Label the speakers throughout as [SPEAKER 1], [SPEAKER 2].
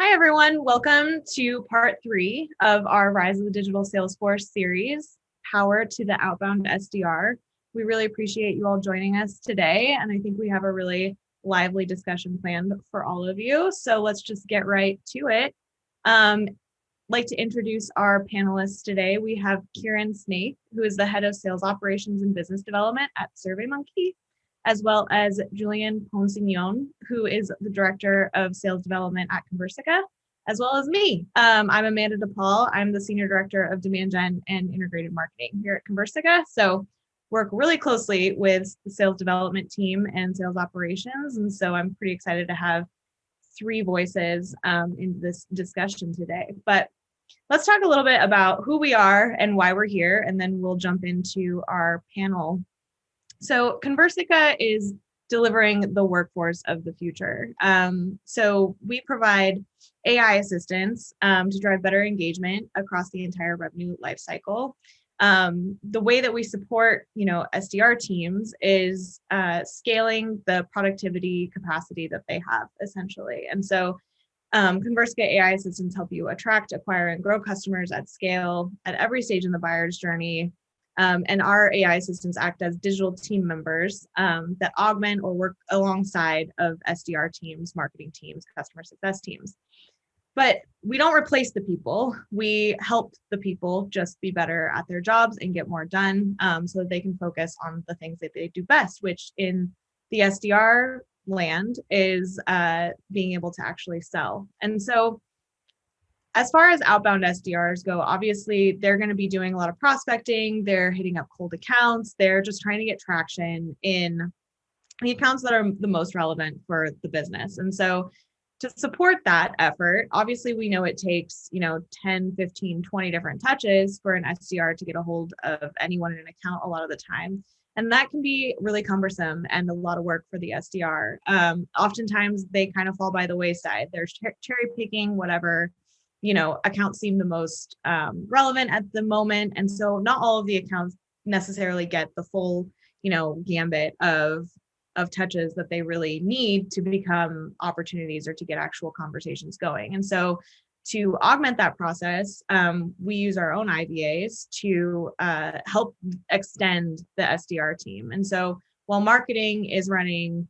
[SPEAKER 1] Hi, everyone. Welcome to part 3 of our Rise of the Digital Salesforce series, Power to the Outbound SDR. We really appreciate you all joining us today, and I think we have a really lively discussion planned for all of you. So let's just get right to it. I'd like to introduce our panelists today. We have Kieran Snake, who is the Head of Sales Operations and Business Development at SurveyMonkey, as well as Julian Ponsignon, who is the Director of Sales Development at Conversica, as well as me. I'm Amanda DePaul. I'm the Senior Director of Demand Gen and Integrated Marketing here at Conversica. So work really closely with the sales development team and sales operations. And so I'm pretty excited to have 3 voices in this discussion today. But let's talk a little bit about who we are and why we're here, and then we'll jump into our panel. So Conversica is delivering the workforce of the future. So we provide AI assistance to drive better engagement across the entire revenue lifecycle. The way that we support, SDR teams is scaling the productivity capacity that they have, essentially. And so Conversica AI assistants help you attract, acquire, and grow customers at scale at every stage in the buyer's journey. And our AI assistants act as digital team members that augment or work alongside of SDR teams, marketing teams, customer success teams. But we don't replace the people. We help the people just be better at their jobs and get more done so that they can focus on the things that they do best, which in the SDR land is being able to actually sell. And so as far as outbound SDRs go, obviously, they're going to be doing a lot of prospecting. They're hitting up cold accounts. They're just trying to get traction in the accounts that are the most relevant for the business. And so to support that effort, obviously, we know it takes, 10, 15, 20 different touches for an SDR to get a hold of anyone in an account a lot of the time. And that can be really cumbersome and a lot of work for the SDR. Oftentimes, they kind of fall by the wayside. They're cherry picking whatever accounts seem the most relevant at the moment. And so not all of the accounts necessarily get the full, gambit of touches that they really need to become opportunities or to get actual conversations going. And so to augment that process, we use our own IVAs to help extend the SDR team. And so while marketing is running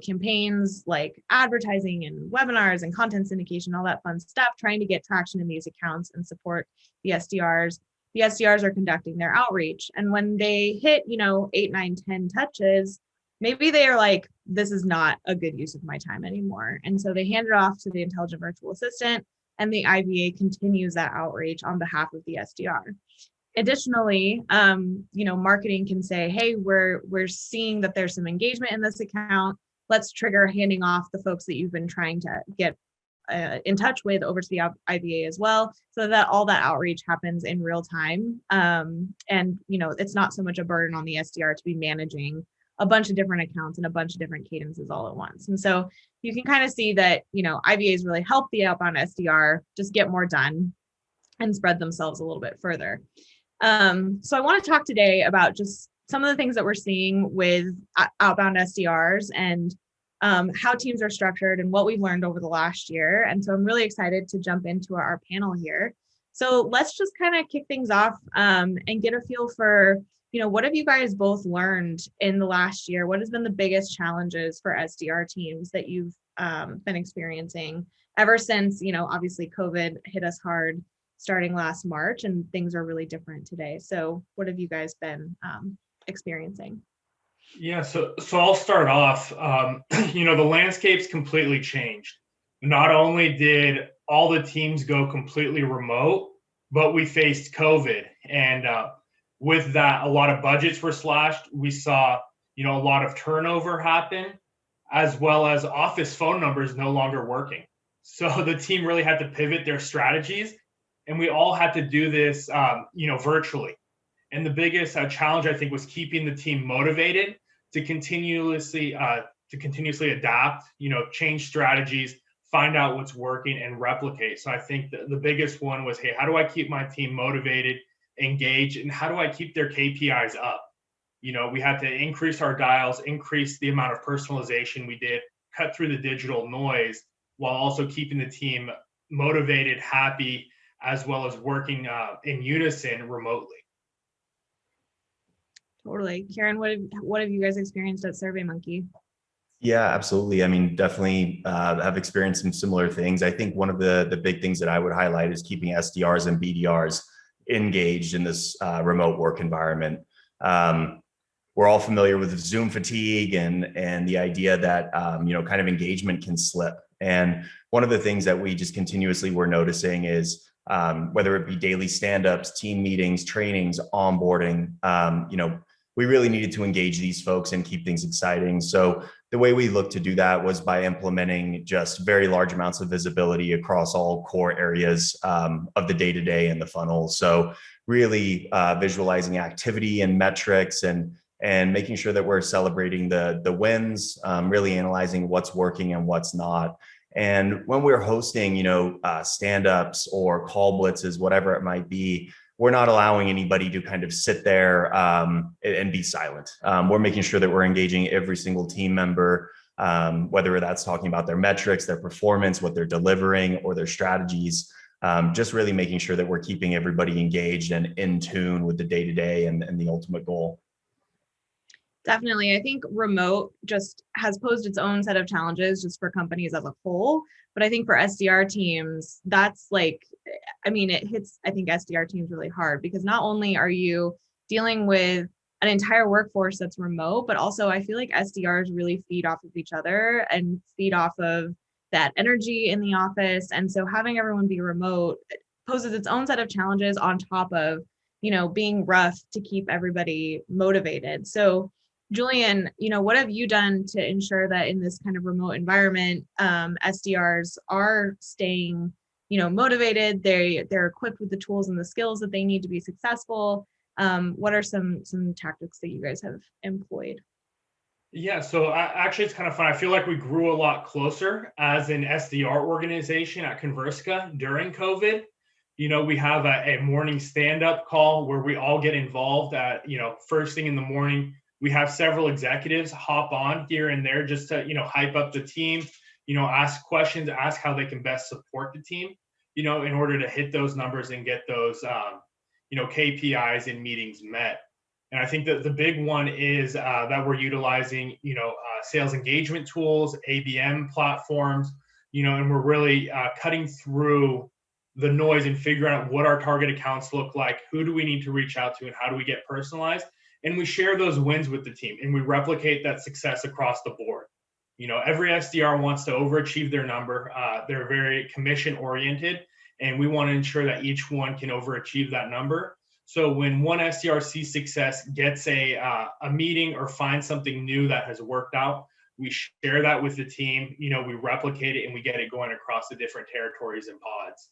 [SPEAKER 1] campaigns like advertising and webinars and content syndication, all that fun stuff, trying to get traction in these accounts and support the SDRs. The SDRs are conducting their outreach. And when they hit, 8, 9, 10 touches, maybe they are like, this is not a good use of my time anymore. And so they hand it off to the intelligent virtual assistant, and the IVA continues that outreach on behalf of the SDR. Additionally, marketing can say, hey, we're seeing that there's some engagement in this account. Let's trigger handing off the folks that you've been trying to get in touch with over to the IVA as well, so that all that outreach happens in real time. And, it's not so much a burden on the SDR to be managing a bunch of different accounts and a bunch of different cadences all at once. And so you can kind of see that, IVAs really help the outbound SDR just get more done and spread themselves a little bit further. So I want to talk today about just some of the things that we're seeing with outbound SDRs and how teams are structured and what we've learned over the last year. And so I'm really excited to jump into our panel here. So let's just kind of kick things off and get a feel for, what have you guys both learned in the last year? What has been the biggest challenges for SDR teams that you've been experiencing ever since, obviously COVID hit us hard starting last March, and things are really different today. So what have you guys been experiencing?
[SPEAKER 2] Yeah, so I'll start off. The landscape's completely changed. Not only did all the teams go completely remote, but we faced COVID. And with that, a lot of budgets were slashed. We saw, a lot of turnover happen, as well as office phone numbers no longer working. So the team really had to pivot their strategies, and we all had to do this, virtually. And the biggest challenge, I think, was keeping the team motivated to continuously adapt, change strategies, find out what's working, and replicate. So I think the biggest one was, hey, how do I keep my team motivated, engaged, and how do I keep their KPIs up? We had to increase our dials, increase the amount of personalization we did, cut through the digital noise, while also keeping the team motivated, happy, as well as working in unison remotely.
[SPEAKER 1] Totally. Kieran, what have you guys experienced at SurveyMonkey?
[SPEAKER 3] Yeah, absolutely. I mean, definitely have experienced some similar things. I think one of the big things that I would highlight is keeping SDRs and BDRs engaged in this remote work environment. We're all familiar with Zoom fatigue and the idea that kind of engagement can slip. And one of the things that we just continuously were noticing is whether it be daily stand-ups, team meetings, trainings, onboarding, we really needed to engage these folks and keep things exciting. So the way we looked to do that was by implementing just very large amounts of visibility across all core areas of the day-to-day and the funnel. So really visualizing activity and metrics and making sure that we're celebrating the wins, really analyzing what's working and what's not. And when we're hosting, stand-ups or call blitzes, whatever it might be, we're not allowing anybody to kind of sit there and be silent. We're making sure that we're engaging every single team member, whether that's talking about their metrics, their performance, what they're delivering, or their strategies. Just really making sure that we're keeping everybody engaged and in tune with the day-to-day and the ultimate goal.
[SPEAKER 1] Definitely. I think remote just has posed its own set of challenges just for companies as a whole. But I think for SDR teams, that's it hits, I think, SDR teams really hard because not only are you dealing with an entire workforce that's remote, but also I feel like SDRs really feed off of each other and feed off of that energy in the office. And so having everyone be remote poses its own set of challenges on top of, being rough to keep everybody motivated. So Julian, what have you done to ensure that in this kind of remote environment, SDRs are staying, motivated? They're equipped with the tools and the skills that they need to be successful. What are some tactics that you guys have employed?
[SPEAKER 2] Yeah, so actually it's kind of fun. I feel like we grew a lot closer as an SDR organization at Conversica during COVID. We have a morning stand-up call where we all get involved at, first thing in the morning. We have several executives hop on here and there just to, hype up the team, ask questions, ask how they can best support the team, in order to hit those numbers and get those, KPIs and meetings met. And I think that the big one is that we're utilizing, sales engagement tools, ABM platforms, and we're really cutting through the noise and figuring out what our target accounts look like, who do we need to reach out to, and how do we get personalized. And we share those wins with the team and we replicate that success across the board. Every SDR wants to overachieve their number. They're very commission oriented and we want to ensure that each one can overachieve that number. So when one SDR sees success, gets a meeting or finds something new that has worked out, we share that with the team, we replicate it and we get it going across the different territories and pods.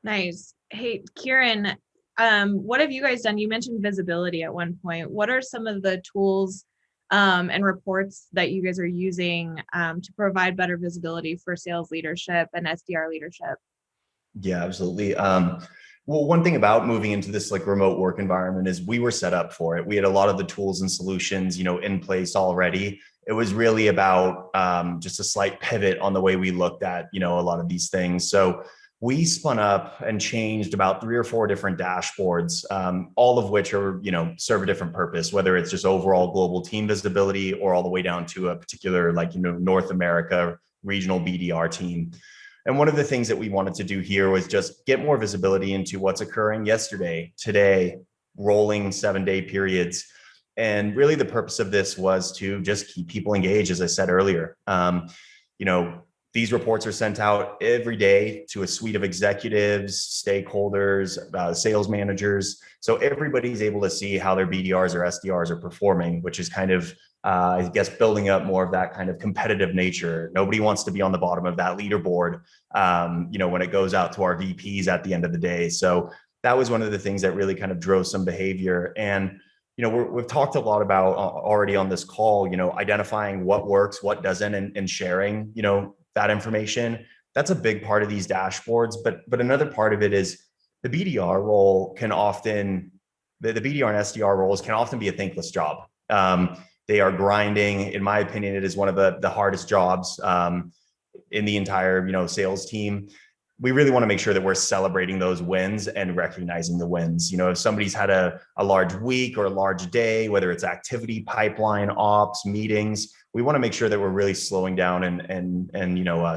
[SPEAKER 1] Nice. Hey, Kieran, what have you guys done? You mentioned visibility at one point. What are some of the tools and reports that you guys are using to provide better visibility for sales leadership and SDR leadership?
[SPEAKER 3] Yeah, absolutely. Well, one thing about moving into this remote work environment is we were set up for it. We had a lot of the tools and solutions, in place already. It was really about just a slight pivot on the way we looked at, a lot of these things. So we spun up and changed about 3 or 4 different dashboards, all of which are, serve a different purpose, whether it's just overall global team visibility or all the way down to a particular North America regional BDR team. And one of the things that we wanted to do here was just get more visibility into what's occurring yesterday, today, rolling 7-day periods. And really the purpose of this was to just keep people engaged, as I said earlier. These reports are sent out every day to a suite of executives, stakeholders, sales managers. So everybody's able to see how their BDRs or SDRs are performing, which is kind of, building up more of that kind of competitive nature. Nobody wants to be on the bottom of that leaderboard, when it goes out to our VPs at the end of the day. So that was one of the things that really kind of drove some behavior. And we've talked a lot about already on this call, identifying what works, what doesn't, and sharing, that information. That's a big part of these dashboards. But another part of it is the BDR role can often, the BDR and SDR roles can often be a thankless job. They are grinding. In my opinion, it is one of the hardest jobs. in the entire, sales team, we really want to make sure that we're celebrating those wins and recognizing the wins. If somebody's had a large week or a large day, whether it's activity, pipeline, ops, meetings, we want to make sure that we're really slowing down and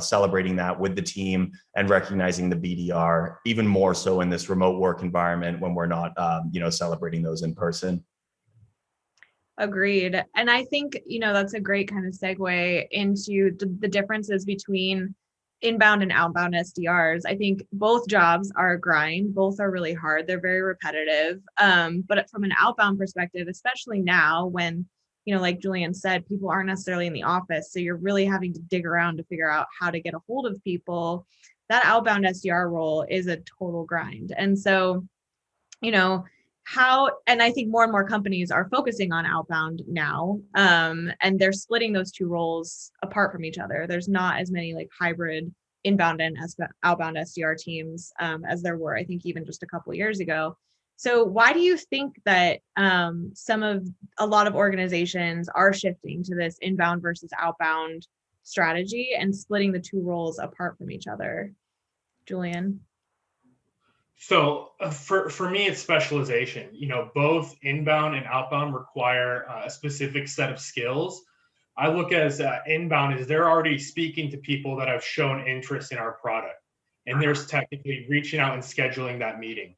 [SPEAKER 3] celebrating that with the team and recognizing the BDR, even more so in this remote work environment when we're not, celebrating those in person.
[SPEAKER 1] Agreed. And I think, that's a great kind of segue into the differences between inbound and outbound SDRs. I think both jobs are a grind. Both are really hard. They're very repetitive. But from an outbound perspective, especially now when, like Julian said, people aren't necessarily in the office. So you're really having to dig around to figure out how to get a hold of people. That outbound SDR role is a total grind. And so, and I think more and more companies are focusing on outbound now, and they're splitting those two roles apart from each other. There's not as many like hybrid inbound and outbound SDR teams as there were, I think, even just a couple of years ago. So why do you think that a lot of organizations are shifting to this inbound versus outbound strategy and splitting the two roles apart from each other? Julian?
[SPEAKER 2] So for me, it's specialization. Both inbound and outbound require a specific set of skills. I look as inbound as they're already speaking to people that have shown interest in our product, and there's technically reaching out and scheduling that meeting.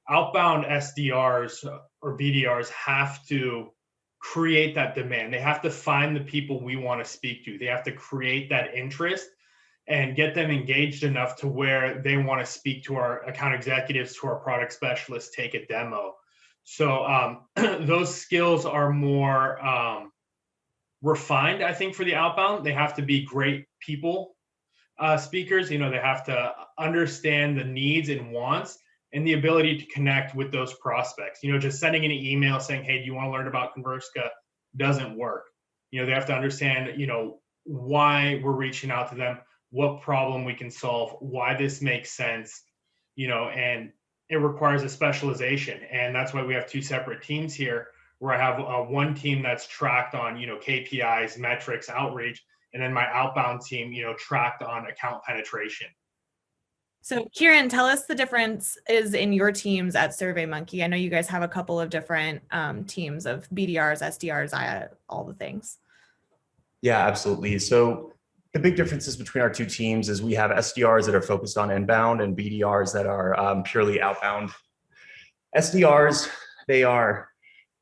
[SPEAKER 2] Outbound SDRs or BDRs have to create that demand. They have to find the people we want to speak to. They have to create that interest and get them engaged enough to where they want to speak to our account executives, to our product specialists, take a demo. So those skills are more refined, I think, for the outbound. They have to be great people speakers. They have to understand the needs and wants and the ability to connect with those prospects. Just sending an email saying, hey, do you want to learn about Conversica doesn't work. They have to understand, why we're reaching out to them, what problem we can solve, why this makes sense, and it requires a specialization. And that's why we have two separate teams here, where I have one team that's tracked on, KPIs, metrics, outreach, and then my outbound team, tracked on account penetration.
[SPEAKER 1] So Kieran, tell us the difference is in your teams at SurveyMonkey. I know you guys have a couple of different teams of BDRs, SDRs, all the things.
[SPEAKER 3] Yeah, absolutely. So the big differences between our two teams is we have SDRs that are focused on inbound and BDRs that are purely outbound. SDRs, they are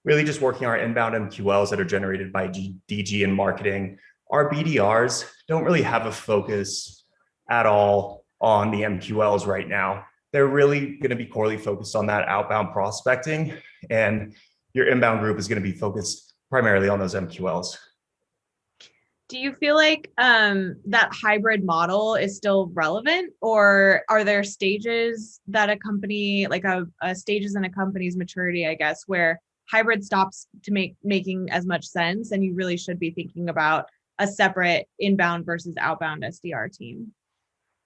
[SPEAKER 3] really just working our inbound MQLs that are generated by DG and marketing. Our BDRs don't really have a focus at all on the MQLs right now. They're really going to be corely focused on that outbound prospecting, and your inbound group is going to be focused primarily on those MQLs.
[SPEAKER 1] Do you feel like that hybrid model is still relevant, or are there stages that a company, like stages in a company's maturity, I guess, where hybrid stops to making as much sense and you really should be thinking about a separate inbound versus outbound SDR team?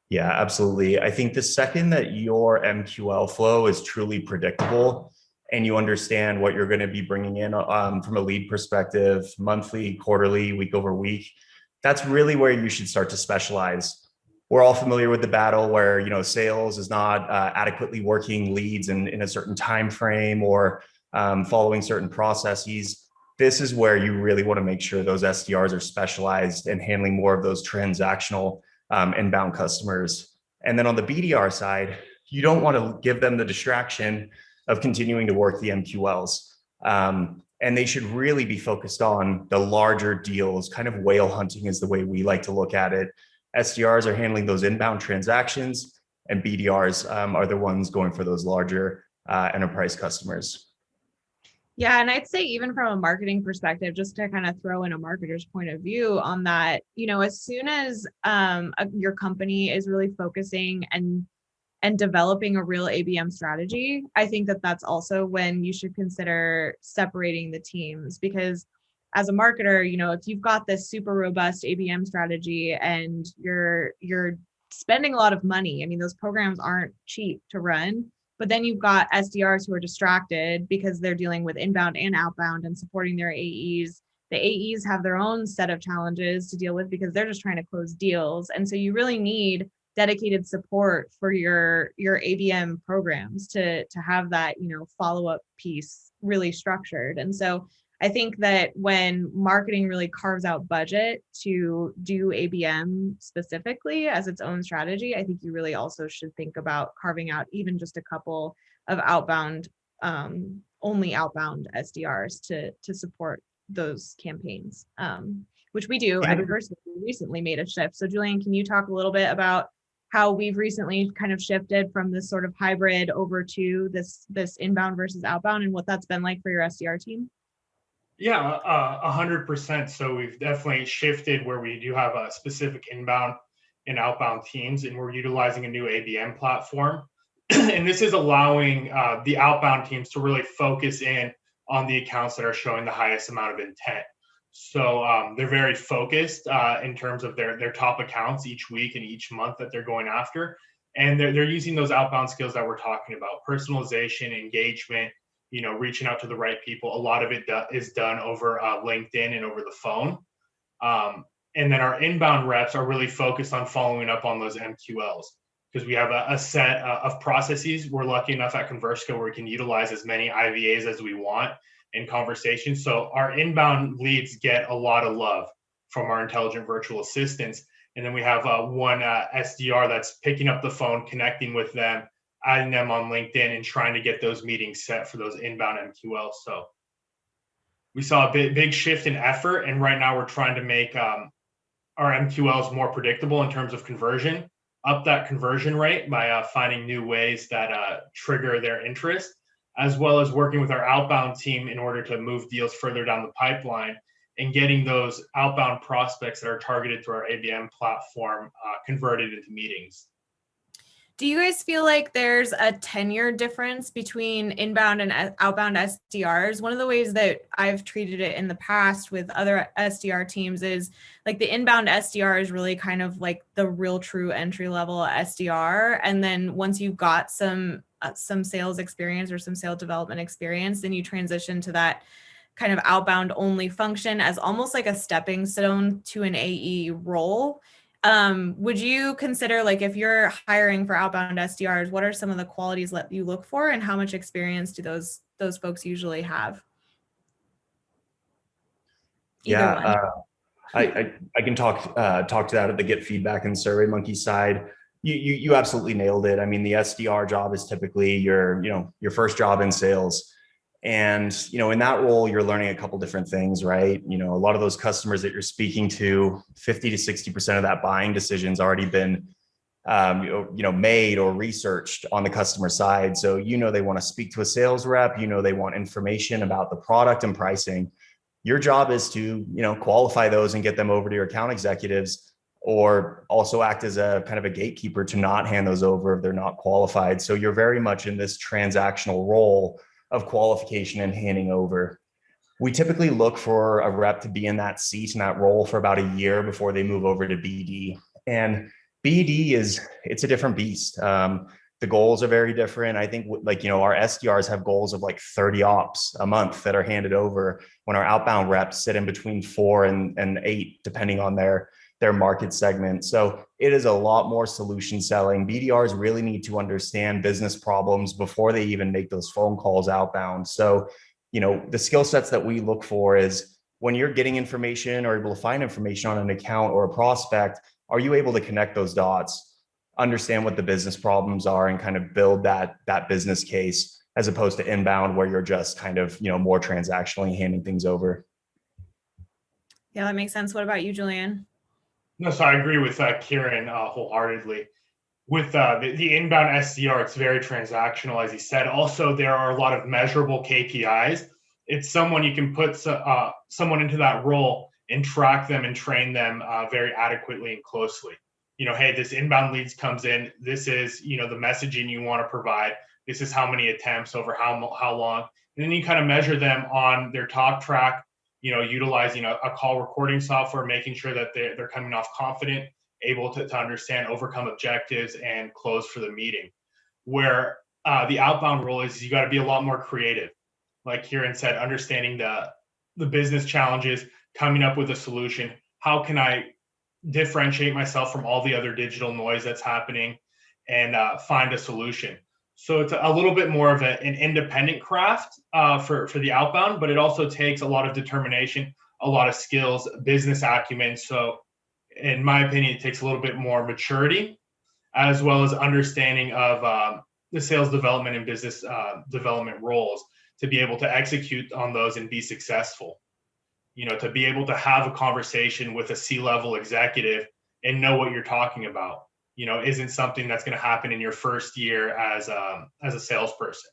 [SPEAKER 3] Yeah, absolutely. I think the second that your MQL flow is truly predictable and you understand what you're going to be bringing in from a lead perspective, monthly, quarterly, week over week, that's really where you should start to specialize. We're all familiar with the battle where, sales is not adequately working leads in a certain time frame or following certain processes. This is where you really want to make sure those SDRs are specialized and handling more of those transactional inbound customers. And then on the BDR side, you don't want to give them the distraction of continuing to work the MQLs. And they should really be focused on the larger deals. Kind of whale hunting is the way we like to look at it. SDRs are handling those inbound transactions, and BDRs are the ones going for those larger enterprise customers.
[SPEAKER 1] Yeah, and I'd say even from a marketing perspective, just to kind of throw in a marketer's point of view on that, as soon as your company is really focusing and developing a real ABM strategy, I think that that's also when you should consider separating the teams. Because as a marketer, if you've got this super robust ABM strategy and you're spending a lot of money, those programs aren't cheap to run. But then you've got SDRs who are distracted because they're dealing with inbound and outbound and supporting their AEs The AEs have their own set of challenges to deal with because they're just trying to close deals. And so you really need dedicated support for your ABM programs to have that, follow-up piece really structured. And so I think that when marketing really carves out budget to do ABM specifically as its own strategy, I think you really also should think about carving out even just a couple of only outbound SDRs to support those campaigns, which we do at Conversica. We recently made a shift. So Julian, can you talk a little bit about how we've recently kind of shifted from this sort of hybrid over to this inbound versus outbound and what that's been like for your SDR team?
[SPEAKER 2] Yeah, 100%. So we've definitely shifted where we do have a specific inbound and outbound teams, and we're utilizing a new ABM platform. And this is allowing the outbound teams to really focus in on the accounts that are showing the highest amount of intent. So they're very focused in terms of their top accounts each week and each month that they're going after. And they're using those outbound skills that we're talking about: personalization, engagement, reaching out to the right people. A lot of it is done over LinkedIn and over the phone. And then our inbound reps are really focused on following up on those MQLs, because we have a set of processes. We're lucky enough at Conversica where we can utilize as many IVAs as we want in conversations. So our inbound leads get a lot of love from our intelligent virtual assistants. And then we have one SDR that's picking up the phone, connecting with them, adding them on LinkedIn, and trying to get those meetings set for those inbound MQLs. So we saw a big shift in effort. And right now we're trying to make our MQLs more predictable in terms of conversion, up that conversion rate by finding new ways that trigger their interest, as well as working with our outbound team in order to move deals further down the pipeline and getting those outbound prospects that are targeted through our ABM platform converted into meetings.
[SPEAKER 1] Do you guys feel like there's a tenure difference between inbound and outbound SDRs? One of the ways that I've treated it in the past with other SDR teams is like the inbound SDR is really kind of like the real true entry level SDR. And then once you've got some sales experience or some sales development experience, then you transition to that kind of outbound only function as almost like a stepping stone to an AE role. Would you consider, like, if you're hiring for outbound SDRs, what are some of the qualities that you look for, and how much experience do those folks usually have?
[SPEAKER 3] I can talk to that at the get feedback and SurveyMonkey side. You absolutely nailed it. I mean, the SDR job is typically your first job in sales. And, in that role, you're learning a couple different things, right? A lot of those customers that you're speaking to, 50 to 60% of that buying decision's already been, made or researched on the customer side. So, they want to speak to a sales rep, they want information about the product and pricing. Your job is to, qualify those and get them over to your account executives, or also act as a kind of a gatekeeper to not hand those over if they're not qualified. So you're very much in this transactional role of qualification and handing over. We typically look for a rep to be in that seat and that role for about a year before they move over to BD. And BD it's a different beast. The goals are very different. I think our SDRs have goals of like 30 ops a month that are handed over, when our outbound reps sit in between 4 and 8, depending on their market segment. So it is a lot more solution selling. BDRs really need to understand business problems before they even make those phone calls outbound. So, the skill sets that we look for is, when you're getting information or able to find information on an account or a prospect, are you able to connect those dots, understand what the business problems are, and kind of build that business case, as opposed to inbound where you're just kind of, more transactionally handing things over.
[SPEAKER 1] Yeah, that makes sense. What about you, Julian?
[SPEAKER 2] No, so I agree with Kieran wholeheartedly. With the inbound SDR, it's very transactional, as he said. Also, there are a lot of measurable KPIs. It's someone you can put someone into that role and track them and train them very adequately and closely. Hey, this inbound leads comes in. This is, the messaging you want to provide. This is how many attempts over how long. And then you kind of measure them on their talk track, utilizing a call recording software, making sure that they're coming off confident, able to understand, overcome objectives, and close for the meeting. Where the outbound role is, you got to be a lot more creative. Like Kieran said, understanding the business challenges, coming up with a solution. How can I differentiate myself from all the other digital noise that's happening and find a solution? So it's a little bit more of an independent craft for the outbound, but it also takes a lot of determination, a lot of skills, business acumen. So in my opinion, it takes a little bit more maturity as well as understanding of the sales development and business development roles to be able to execute on those and be successful. To be able to have a conversation with a C-level executive and know what you're talking about, isn't something that's going to happen in your first year as a salesperson.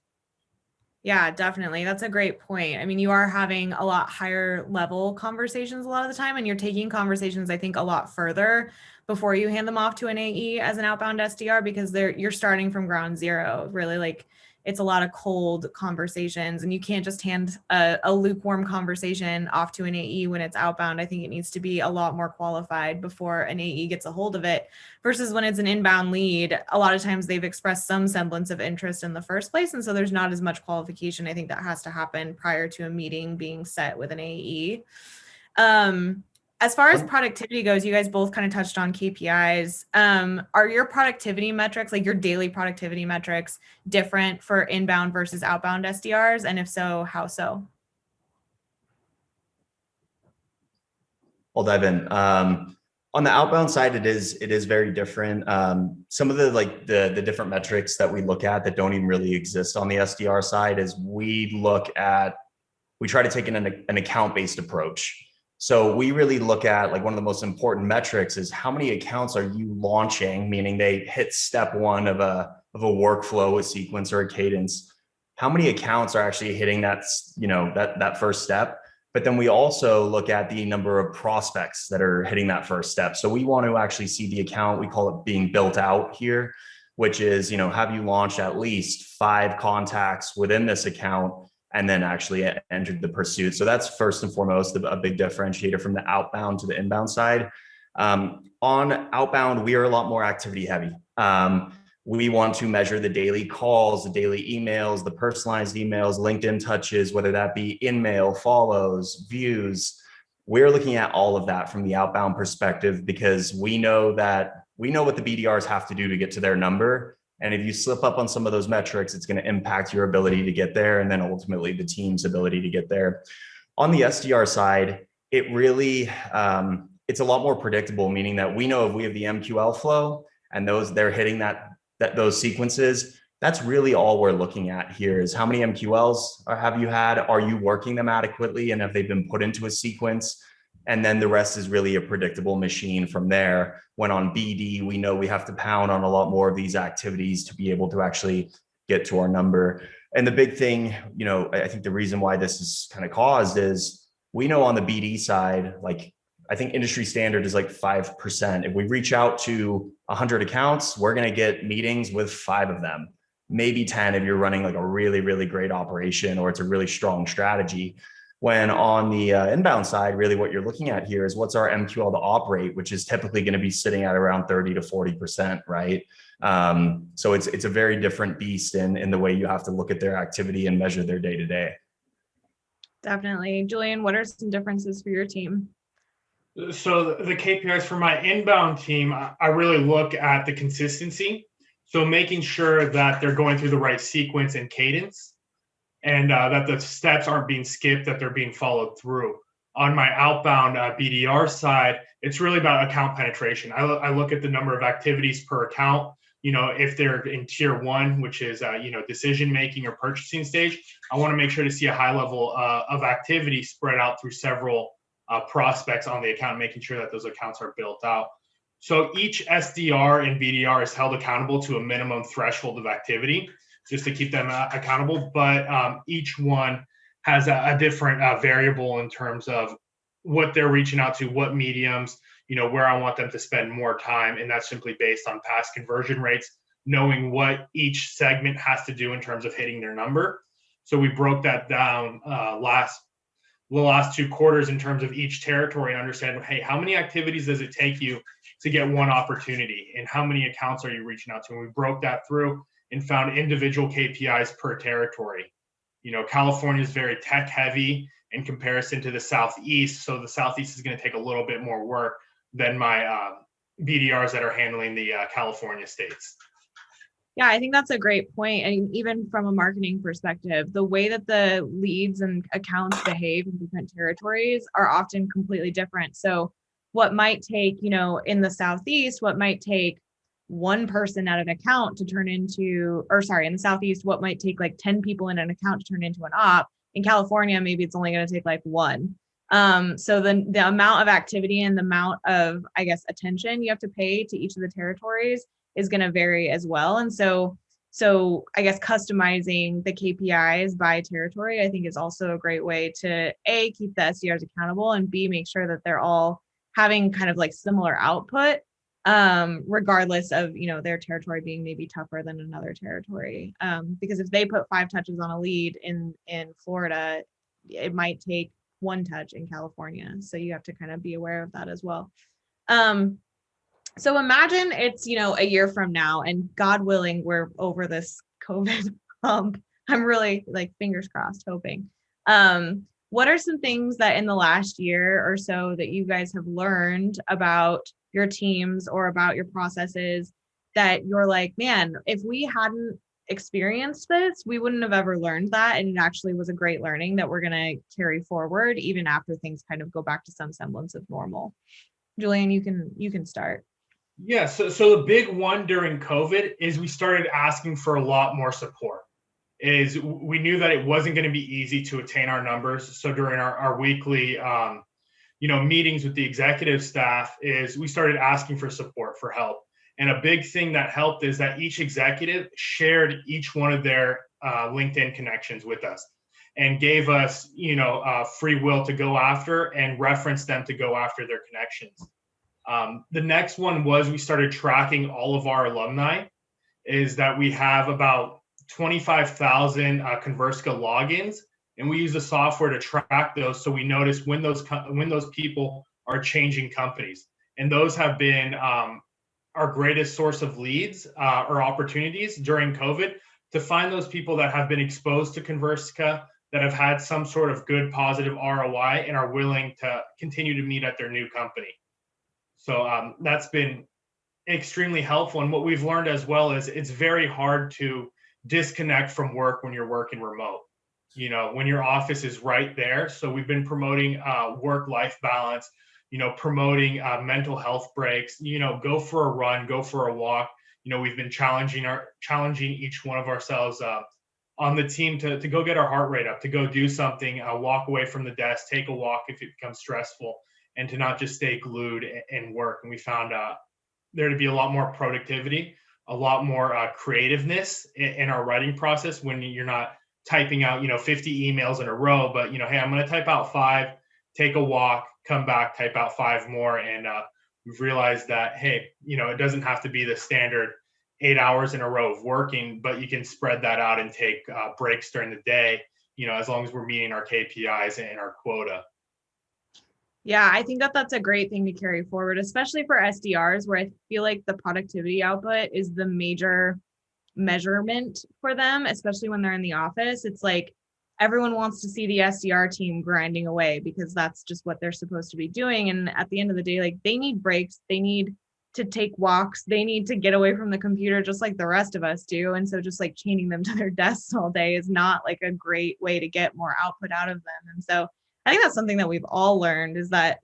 [SPEAKER 1] Yeah, definitely. That's a great point. I mean, you are having a lot higher level conversations a lot of the time, and you're taking conversations, I think, a lot further before you hand them off to an AE as an outbound SDR, because you're starting from ground zero, really. Like, it's a lot of cold conversations, and you can't just hand a lukewarm conversation off to an AE when it's outbound. I think it needs to be a lot more qualified before an AE gets a hold of it, versus when it's an inbound lead. A lot of times they've expressed some semblance of interest in the first place, and so there's not as much qualification, I think, that has to happen prior to a meeting being set with an AE. As far as productivity goes, you guys both kind of touched on KPIs. Are your productivity metrics, like your daily productivity metrics, different for inbound versus outbound SDRs? And if so, how so?
[SPEAKER 3] I'll dive in. On the outbound side, it is very different. Some of the different metrics that we look at that don't even really exist on the SDR side is we try to take an account-based approach. So we really look at, like, one of the most important metrics is how many accounts are you launching, meaning they hit step one of a workflow, a sequence, or a cadence. How many accounts are actually hitting that first step? But then we also look at the number of prospects that are hitting that first step. So we want to actually see the account, we call it being built out here, which is, have you launched at least 5 contacts within this account and then actually entered the pursuit. So that's first and foremost a big differentiator from the outbound to the inbound side. On outbound, we are a lot more activity heavy. We want to measure the daily calls, the daily emails, the personalized emails, LinkedIn touches, whether that be in-mail, follows, views. We're looking at all of that from the outbound perspective, because we know what the BDRs have to do to get to their number. And if you slip up on some of those metrics, it's going to impact your ability to get there, and then ultimately the team's ability to get there. On the SDR side, it really, it's a lot more predictable, meaning that we know if we have the MQL flow and they're hitting those sequences, that's really all we're looking at here is how many MQLs have you had? Are you working them adequately? And have they been put into a sequence? And then the rest is really a predictable machine from there. When on BD, we know we have to pound on a lot more of these activities to be able to actually get to our number. And the big thing, I think the reason why this is kind of caused is we know on the BD side, like, I think industry standard is like 5%. If we reach out to 100 accounts, we're going to get meetings with 5 of them, maybe 10 if you're running like a really, really great operation or it's a really strong strategy. When on the inbound side, really what you're looking at here is what's our MQL to operate, which is typically going to be sitting at around 30 to 40%, right? So it's a very different beast in the way you have to look at their activity and measure their day to day.
[SPEAKER 1] Definitely. Julian, what are some differences for your team?
[SPEAKER 2] So the KPIs for my inbound team, I really look at the consistency. So making sure that they're going through the right sequence and cadence, and that the steps aren't being skipped, that they're being followed through. On my outbound BDR side, it's really about account penetration. I look at the number of activities per account. If they're in tier 1, which is decision making or purchasing stage, I want to make sure to see a high level of activity spread out through several prospects on the account, making sure that those accounts are built out. So each SDR and BDR is held accountable to a minimum threshold of activity, just to keep them accountable. But each one has a different variable in terms of what they're reaching out to, what mediums, where I want them to spend more time. And that's simply based on past conversion rates, knowing what each segment has to do in terms of hitting their number. So we broke that down the last 2 quarters in terms of each territory and understand, hey, how many activities does it take you to get one opportunity? And how many accounts are you reaching out to? And we broke that through and found individual KPIs per territory. California is very tech heavy in comparison to the Southeast. So the Southeast is going to take a little bit more work than my BDRs that are handling the California states.
[SPEAKER 1] Yeah, I think that's a great point. And even from a marketing perspective, the way that the leads and accounts behave in different territories are often completely different. So what might take, in the Southeast, what might take one person at an account to turn into, or sorry, in the Southeast, what might take like 10 people in an account to turn into an op. In California, maybe it's only going to take like one. So the amount of activity and the amount of, I guess, attention you have to pay to each of the territories is going to vary as well. And so I guess customizing the KPIs by territory, I think is also a great way to A, keep the SDRs accountable, and B, make sure that they're all having kind of like similar output, regardless of, their territory being maybe tougher than another territory. Because if they put 5 touches on a lead in Florida, it might take 1 touch in California. So you have to kind of be aware of that as well. So imagine it's, a year from now, and God willing, we're over this COVID hump. I'm really like fingers crossed, hoping. What are some things that in the last year or so that you guys have learned about your teams or about your processes that you're like, man, if we hadn't experienced this, we wouldn't have ever learned that. And it actually was a great learning that we're going to carry forward even after things kind of go back to some semblance of normal. Julian, you can start.
[SPEAKER 2] Yeah, so the big one during COVID is we started asking for a lot more support. Is we knew that it wasn't going to be easy to attain our numbers. So during our weekly, meetings with the executive staff, is we started asking for support, for help. And a big thing that helped is that each executive shared each one of their LinkedIn connections with us and gave us, free will to go after and reference them to go after their connections. The next one was we started tracking all of our alumni. Is that we have about 25,000 Conversica logins, and we use the software to track those, so we notice when those people are changing companies, and those have been our greatest source of leads or opportunities during COVID, to find those people that have been exposed to Conversica, that have had some sort of good positive ROI and are willing to continue to meet at their new company. So that's been extremely helpful. And what we've learned as well is it's very hard to disconnect from work when you're working remote, when your office is right there. So we've been promoting work-life balance, promoting mental health breaks, go for a run, go for a walk. We've been challenging each one of ourselves on the team to go get our heart rate up, to go do something, walk away from the desk, take a walk if it becomes stressful, and to not just stay glued and work. And we found there to be a lot more productivity, a lot more creativeness in our writing process when you're not typing out, 50 emails in a row, but, hey, I'm going to type out 5, take a walk, come back, type out 5 more. And we've realized that, hey, it doesn't have to be the standard 8 hours in a row of working, but you can spread that out and take breaks during the day, as long as we're meeting our KPIs and our quota.
[SPEAKER 1] Yeah, I think that's a great thing to carry forward, especially for SDRs, where I feel like the productivity output is the major measurement for them, especially when they're in the office. It's like everyone wants to see the SDR team grinding away because that's just what they're supposed to be doing. And at the end of the day, like they need breaks, they need to take walks, they need to get away from the computer just like the rest of us do. And so just like chaining them to their desks all day is not like a great way to get more output out of them. And so I think that's something that we've all learned, is that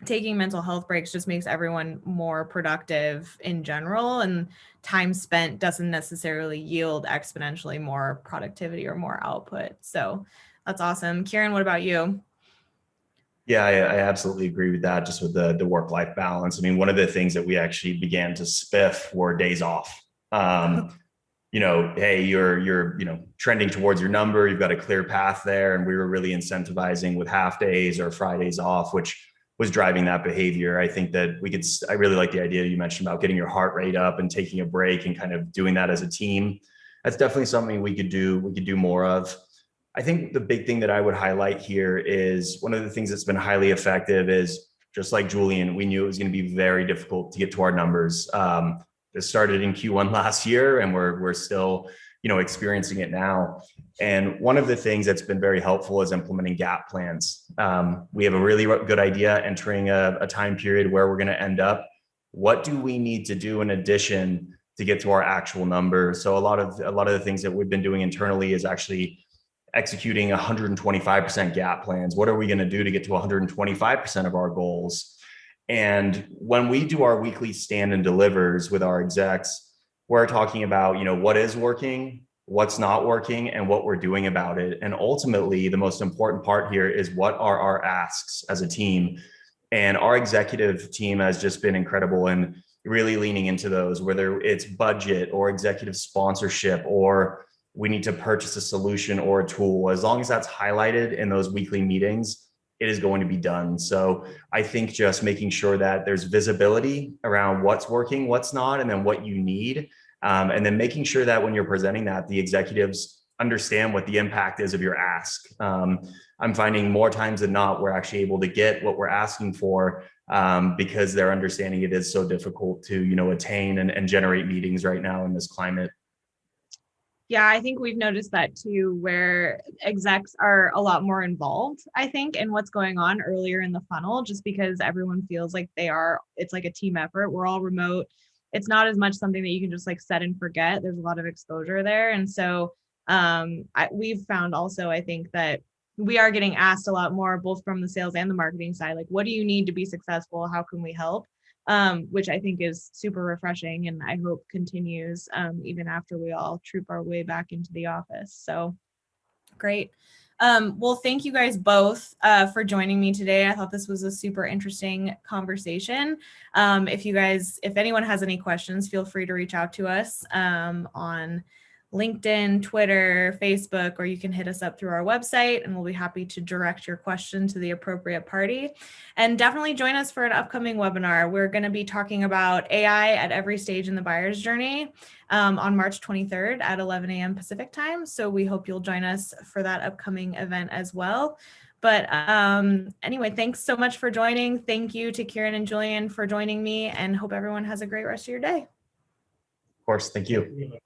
[SPEAKER 1] taking mental health breaks just makes everyone more productive in general, and time spent doesn't necessarily yield exponentially more productivity or more output. So that's awesome. Kieran, what about you?
[SPEAKER 3] Yeah, I absolutely agree with that. Just with the work-life balance. I mean, one of the things that we actually began to spiff were days off. Hey, you're trending towards your number, you've got a clear path there. And we were really incentivizing with half days or Fridays off, which was driving that behavior. I think that I really like the idea you mentioned about getting your heart rate up and taking a break and kind of doing that as a team. That's definitely something we could do more of. I think the big thing that I would highlight here is one of the things that's been highly effective is, just like Julian, we knew it was going to be very difficult to get to our numbers. This started in Q1 last year, and we're still experiencing it now. And one of the things that's been very helpful is implementing gap plans. We have a really good idea entering a time period where we're going to end up. What do we need to do in addition to get to our actual number? So a lot of the things that we've been doing internally is actually executing 125% gap plans. What are we going to do to get to 125% of our goals? And when we do our weekly stand and delivers with our execs, we're talking about, what is working, what's not working, and what we're doing about it. And ultimately, the most important part here is what are our asks as a team. And our executive team has just been incredible in really leaning into those, whether it's budget or executive sponsorship, or we need to purchase a solution or a tool. As long as that's highlighted in those weekly meetings, it is going to be done. So I think just making sure that there's visibility around what's working, what's not, and then what you need. And then making sure that when you're presenting that, the executives understand what the impact is of your ask. I'm finding more times than not, we're actually able to get what we're asking for because they're understanding it is so difficult to, attain and generate meetings right now in this climate.
[SPEAKER 1] Yeah, I think we've noticed that too, where execs are a lot more involved, I think, in what's going on earlier in the funnel, just because everyone feels like it's like a team effort. We're all remote. It's not as much something that you can just like set and forget. There's a lot of exposure there. And so we've found also, I think that we are getting asked a lot more, both from the sales and the marketing side, like, what do you need to be successful? How can we help? Which I think is super refreshing, and I hope continues even after we all troop our way back into the office. So great. Well, thank you guys both for joining me today. I thought this was a super interesting conversation. If anyone has any questions, feel free to reach out to us on LinkedIn, Twitter, Facebook, or you can hit us up through our website, and we'll be happy to direct your question to the appropriate party. And definitely join us for an upcoming webinar. We're going to be talking about AI at every stage in the buyer's journey on March 23rd at 11 a.m. Pacific time. So we hope you'll join us for that upcoming event as well. But anyway, thanks so much for joining. Thank you to Kieran and Julian for joining me, and hope everyone has a great rest of your day.
[SPEAKER 3] Of course. Thank you.